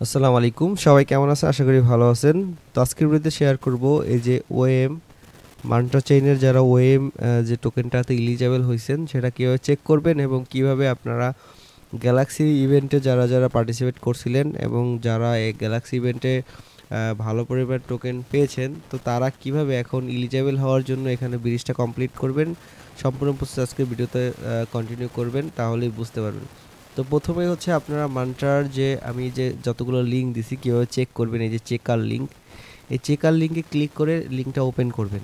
আসসালামু আলাইকুম, সবাই কেমন আছেন? আশা করি ভালো আছেন। তো আজকের ভিডিওতে শেয়ার করব এই যে ওএম মান্ট্রা চেইনের যারা ওএম যে টোকেনটাতে এলিজিবল হয়েছেন সেটা কিভাবে চেক করবেন এবং কিভাবে আপনারা গ্যালাক্সি ইভেন্টে যারা পার্টিসিপেট করছিলেন এবং যারা এই গ্যালাক্সি ইভেন্টে ভালো পরিমাণ টোকেন পেয়েছেন, তো তারা কিভাবে এখন এলিজিবল হওয়ার জন্য এখানে ব্রিজটা কমপ্লিট করবেন। সম্পূর্ণ প্রসেস আজকের ভিডিওতে কন্টিনিউ করবেন, তাহলেই বুঝতে পারবেন। তো প্রথমে হচ্ছে আপনারা মান্ট্রার যে আমি যে যতগুলো লিঙ্ক দিছি কীভাবে চেক করবেন, এই যে চেকার লিঙ্ক, এই চেকার লিঙ্কে ক্লিক করে লিঙ্কটা ওপেন করবেন।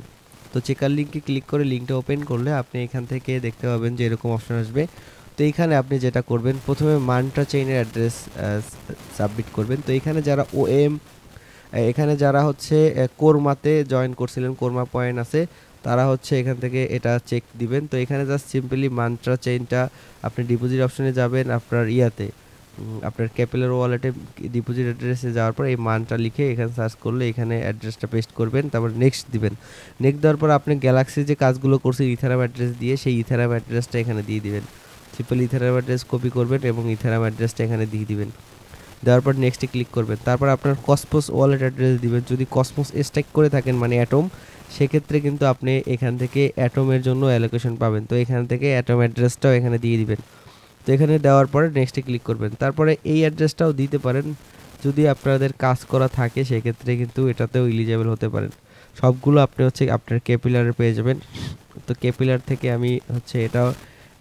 তো চেকার লিঙ্কে ক্লিক করে লিঙ্কটা ওপেন করলে আপনি এখান থেকে দেখতে পাবেন যে এরকম অপশন আসবে। তো এইখানে আপনি যেটা করবেন, প্রথমে মান্ট্রা চেইনের অ্যাড্রেস সাবমিট করবেন। তো এখানে যারা ওএম এখানে যারা হচ্ছে কোরমাতে জয়েন করছিলেন, কোরমা পয়েন্ট আছে, তারা হচ্ছে এখান থেকে এটা চেক দিবেন। তো এখানে জাস্ট সিম্পলি মান্ট্রা চেইনটা আপনি ডিপোজিট অপশনে যাবেন, আপনার ইয়াতে আপনার ক্যাপিলার ওয়ালেটে ডিপোজিট অ্যাড্রেসে যাওয়ার পর এই মানটা লিখে এখানে সার্চ করলে এখানে অ্যাড্রেসটা পেস্ট করবেন, তারপর নেক্সট দিবেন। নেক্সট দেওয়ার পর আপনি গ্যালাক্সি যে কাজগুলো করছে ইথারাম অ্যাড্রেস দিয়ে সেই ইথারাম অ্যাড্রেসটা এখানে দিয়ে দিবেন। সিম্পল ইথারাম অ্যাড্রেস কপি করবেন এবং ইথারাম অ্যাড্রেসটা এখানে দিয়ে দিবেন। দেওয়ার পর নেক্সটে ক্লিক করবেন। তারপর আপনার কসমোস ওয়ালেট অ্যাড্রেস দিবেন। যদি কসমোস স্ট্যাক করে থাকেন মানে অ্যাটম, সেক্ষেত্রে কিন্তু আপনি এখান থেকে অ্যাটমের জন্য অ্যালোকেশন পাবেন। তো এখান থেকে অ্যাটম অ্যাড্রেসটাও এখানে দিয়ে দিবেন। তো এখানে দেওয়ার পরে নেক্সটে ক্লিক করবেন। তারপরে এই অ্যাড্রেসটাও দিতে পারেন, যদি আপনাদের কাজ করা থাকে সেক্ষেত্রে কিন্তু এটাতেও এলিজিবল হতে পারেন। সবগুলো আপনি হচ্ছে আপনার ক্যাপিলারে পেয়ে যাবেন। তো ক্যাপিলার থেকে আমি হচ্ছে এটাও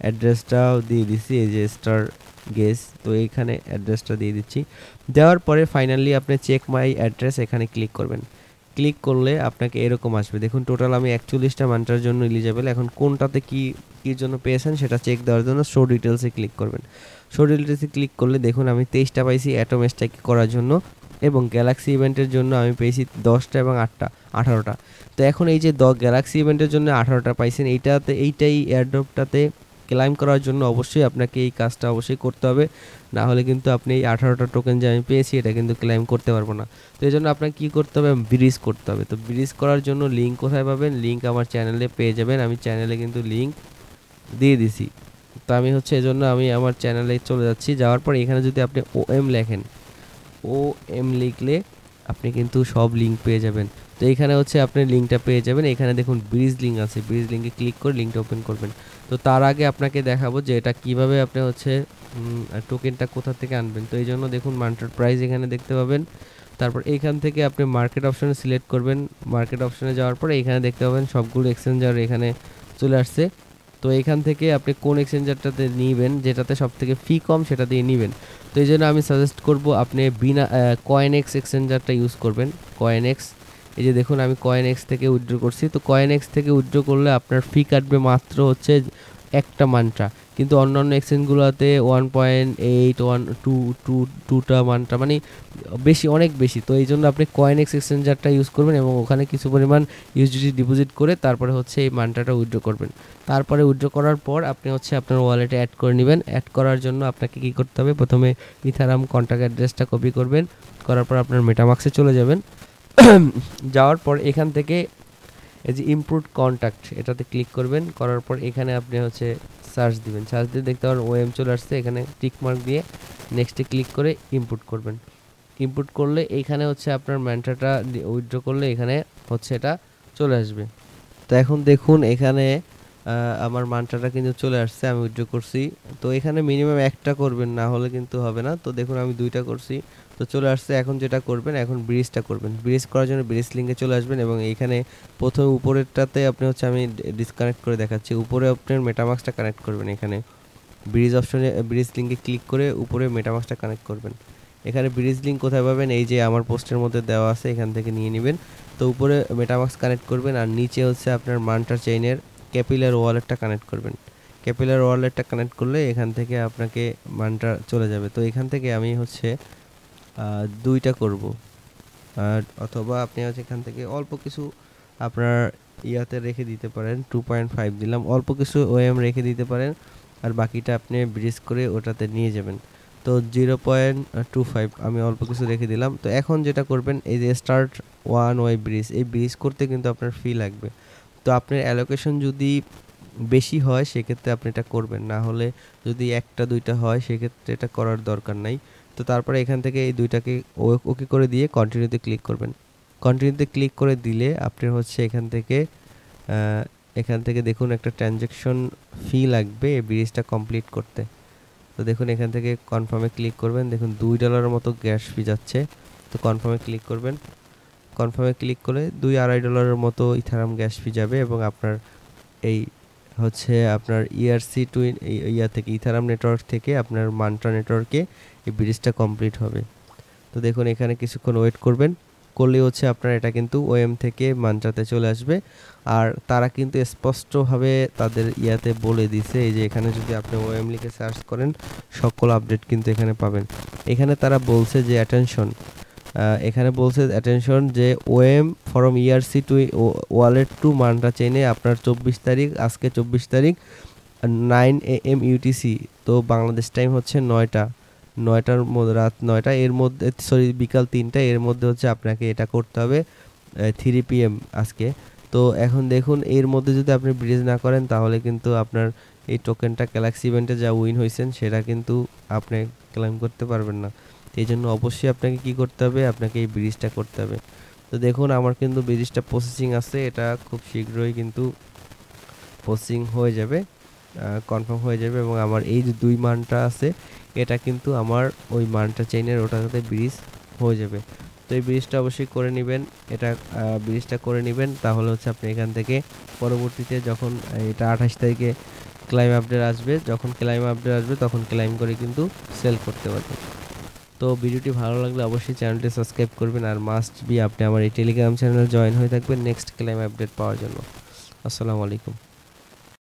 অ্যাড্রেসটাও দিয়ে দিচ্ছি, এই যে স্টার গেস। তো এইখানে অ্যাড্রেসটা দিয়ে দিচ্ছি। দেওয়ার পরে ফাইনালি আপনি চেক মাই অ্যাড্রেস এখানে ক্লিক করবেন। ক্লিক করলে আপনাকে এরকম আসবে, দেখুন টোটাল আমি 41টা মান্টার জন্য এলিজিবল। এখন কোনটাতে কি কী জন্য পেয়েছেন সেটা চেক দেওয়ার জন্য শো ডিটেলসে ক্লিক করবেন। শো ডিটেলসে ক্লিক করলে দেখুন আমি 23টা পাইছি অ্যাটম স্ট্যাক করার জন্য, এবং গ্যালাক্সি ইভেন্টের জন্য আমি পেয়েছি 10টা এবং 8টা 18টা। তো এখন এই যে গ্যালাক্সি ইভেন্টের জন্য 18টা পাইছেন, এইটাই এয়ারড্রপটাতে ক্লাইম করার জন্য অবশ্যই আপনাকে এই কাজটা অবশ্যই করতে হবে। না হলে কিন্তু আপনি এই 18টা টোকেন যে আমি পেয়েছি এটা কিন্তু ক্লাইম করতে পারবো না। তো এই জন্য আপনাকে কী করতে হবে, ব্রিজ করতে হবে। তো ব্রিজ করার জন্য লিঙ্ক কোথায় পাবেন? লিঙ্ক আমার চ্যানেলে পেয়ে যাবেন। আমি চ্যানেলে কিন্তু লিঙ্ক দিয়ে দিছি। তো আমি হচ্ছে এজন্য আমি আমার চ্যানেলে চলে যাচ্ছি। যাওয়ার পর এখানে যদি আপনি ওএম লেখেন, ওএম লিখলে আপনি কিন্তু সব লিঙ্ক পেয়ে যাবেন। তো এইখানে হচ্ছে আপনি লিঙ্কটা পেয়ে যাবেন। এখানে দেখুন ব্রিজ লিঙ্ক আছে, ব্রিজ লিঙ্কে ক্লিক করে লিঙ্কটা ওপেন করবেন। তো তার আগে আপনাকে দেখাবো যে এটা কিভাবে আপনি হচ্ছে টোকেনটা কোথা থেকে আনবেন। তো এই জন্য দেখুন মান্টার প্রাইস এখানে দেখতে পাবেন। তারপর এইখান থেকে আপনি মার্কেট অপশনে সিলেক্ট করবেন। মার্কেট অপশনে যাওয়ার পরে এখানে দেখতে পাবেন সবগুলো এক্সচেঞ্জার এখানে চলে আসছে। তো এখান থেকে আপনি কোন এক্সচেঞ্জারটাতে নিবেন, যেটাতে সবথেকে ফি কম সেটা দিয়ে নিবেন। তো এই জন্য আমি সাজেস্ট করব আপনি বিনা কয়েনএক্স এক্সচেঞ্জারটা ইউজ করবেন। কয়েনএক্স, এই যে দেখুন আমি কয়েনএক্স থেকে উইথড্র করছি। তো কয়েনএক্স থেকে উইথড্র করলে আপনার ফি কাটবে মাত্র হচ্ছে একটা মান্ট্রা, কিন্তু অন্যান্য এক্সচেঞ্জগুলোতে 1.8 2টা মান্ট্রা, মানে বেশি, অনেক বেশি। তো এই জন্য আপনি কয়েনএক্স এক্সচেঞ্জারটা ইউজ করবেন এবং ওখানে কিছু পরিমাণ ইউএসডিটি ডিপোজিট করে তারপরে হচ্ছে এই মান্ট্রাটা উইথড্র করবেন। তারপরে উইথড্র করার পর আপনি হচ্ছে আপনার ওয়ালেটে অ্যাড করে নেবেন। অ্যাড করার জন্য আপনাকে কী করতে হবে, প্রথমে ইথারাম কন্ট্যাক্ট অ্যাড্রেসটা কপি করবেন। করার পর আপনার মেটামাক্সে চলে যাবেন। যাওয়ার পর এখান থেকে এই যে ইমপ্রুভ কন্ট্যাক্ট এটাতে ক্লিক করবেন। করার পর এখানে আপনি হচ্ছে সার্চ দিবেন। সার্চ দিয়ে দেখতে পারেন ওএম চলে আসছে, এখানে টিক মার্ক দিয়ে নেক্সটে ক্লিক করে ইনপুট করবেন। ইনপুট করলে এইখানে হচ্ছে আপনার ম্যান্ট্রাটা উইথড্র করলে এখানে হচ্ছে এটা চলে আসবে। তো এখন দেখুন এখানে আমার মান্ট্রাটা কিন্তু চলে আসছে, আমি উইথড্র করছি। তো এখানে মিনিমাম একটা করবেন, না হলে কিন্তু হবে না। তো দেখুন আমি 2টা করছি, তো চলে আসছে। এখন যেটা করবেন, এখন ব্রিজটা করবেন। ব্রিজ করার জন্য ব্রিজ লিঙ্কে চলে আসবেন এবং এইখানে প্রথমে উপরেরটাতে আপনি হচ্ছে আমি ডিসকানেক্ট করে দেখাচ্ছি। উপরে আপনার মেটামাক্সটা কানেক্ট করবেন। এখানে ব্রিজ অপশনে ব্রিজ লিঙ্কে ক্লিক করে উপরে মেটামাক্সটা কানেক্ট করবেন। এখানে ব্রিজ লিঙ্ক কোথায় পাবেন, এই যে আমার পোস্টের মধ্যে দেওয়া আছে, এখান থেকে নিয়ে নেবেন। তো উপরে মেটামাক্স কানেক্ট করবেন আর নিচে হচ্ছে আপনার মান্টার চেইনের ক্যাপিলার ওয়ালেটটা কানেক্ট করবেন। ক্যাপিলার ওয়ালেটটা কানেক্ট করলে এখান থেকে আপনাকে মানটা চলে যাবে। তো এখান থেকে আমি হচ্ছে 2টা করব, অথবা আপনি হচ্ছে এখান থেকে অল্প কিছু আপনার ইয়াতে রেখে দিতে পারেন। 2.5 দিলাম, অল্প কিছু ওএম রেখে দিতে পারেন, আর বাকিটা আপনি ব্রিজ করে ওটাতে নিয়ে যাবেন। তো 0.25 আমি অল্প কিছু রেখে দিলাম। তো এখন যেটা করবেন, এই যে স্টার্ট ওয়ান ওয়াই ব্রিজ, এই ব্রিজ করতে কিন্তু আপনার ফি লাগবে। তো আপনার অ্যালোকেশন যদি বেশি হয় সেক্ষেত্রে আপনি এটা করবেন, না হলে যদি 1টা 2টা হয় সেক্ষেত্রে এটা করার দরকার নাই। তো তারপরে এখান থেকে এই দুইটাকে ওকে করে দিয়ে কন্টিনিউতে ক্লিক করবেন। কন্টিনিউতে ক্লিক করে দিলে আপনার হচ্ছে এখান থেকে দেখুন একটা ট্রানজ্যাকশন ফি লাগবে এই ব্রিজটা কমপ্লিট করতে। তো দেখুন এখান থেকে কনফার্মে ক্লিক করবেন, দেখুন $2 মতো গ্যাস ফি যাচ্ছে। তো কনফার্মে ক্লিক করবেন, কনফার্মে ক্লিক করে $2-2.5 মতো ইথারাম গ্যাস ফি যাবে এবং আপনার এই হচ্ছে আপনার ইআরসি টু ইয়া থেকে ইথারাম নেটওয়ার্ক থেকে আপনার মান্ট্রা নেটওয়ার্কে এই ব্রিজটা কমপ্লিট হবে। তো দেখুন এখানে কিছুক্ষণ ওয়েট করবেন, করলে হচ্ছে আপনার এটা কিন্তু ওএম থেকে মান্ট্রাতে চলে আসবে। আর তারা কিন্তু স্পষ্টভাবে তাদের ইয়াতে বলে দিছে, এই যে এখানে যদি আপনি ওএম লিখে সার্চ করেন সকল আপডেট কিন্তু এখানে পাবেন। এখানে তারা বলছে যে অ্যাটেনশন যে OM from ERC two wallet to Mantra চেইনে আপনার 24 তারিখ, আজকে 24 তারিখ 9 AM UTC, তো বাংলাদেশ টাইম হচ্ছে 9টার মধ্যে, রাত 9টা এর মধ্যে, সরি বিকাল 3টা এর মধ্যে হচ্ছে আপনাকে এটা করতে হবে 3 PM আজকে। তো এখন দেখুন এর মধ্যে যদি আপনি ব্রিজ না করেন তাহলে কিন্তু আপনার এই টোকেনটা গ্যালাক্সি ইভেন্টে যা উইন হয়েছেন সেটা কিন্তু আপনি ক্লেম করতে পারবেন না। এই জন্য অবশ্যই আপনাকে কি করতে হবে, আপনাকে এই ব্রিজটা করতে হবে। তো দেখুন আমার কিন্তু ব্রিজটা প্রসেসিং আছে, এটা খুব শীঘ্রই কিন্তু প্রসেসিং হয়ে যাবে, কনফার্ম হয়ে যাবে এবং আমার এই যে 2 মানটা আছে এটা কিন্তু আমার ওই মানটা চেইনের ওটাতে ব্রিজ হয়ে যাবে। তো এই ব্রিজটা অবশ্যই করে নেবেন, এটা ব্রিজটা করে নেবেন, তাহলে হচ্ছে আপনি এখান থেকে পরবর্তীতে যখন এটা 28 তারিখে ক্লাইম আপডেট আসবে, যখন ক্লাইম আপডেট আসবে তখন ক্লাইম করে কিন্তু সেল করতে পারবেন। তো ভিডিওটি ভালো লাগলে অবশ্যই চ্যানেলটি সাবস্ক্রাইব করবেন আর মাস্ট বি আপনি আমার এই টেলিগ্রাম চ্যানেলে জয়েন হয়ে থাকবেন নেক্সট ক্লাইম আপডেট পাওয়ার জন্য। আসসালামু আলাইকুম।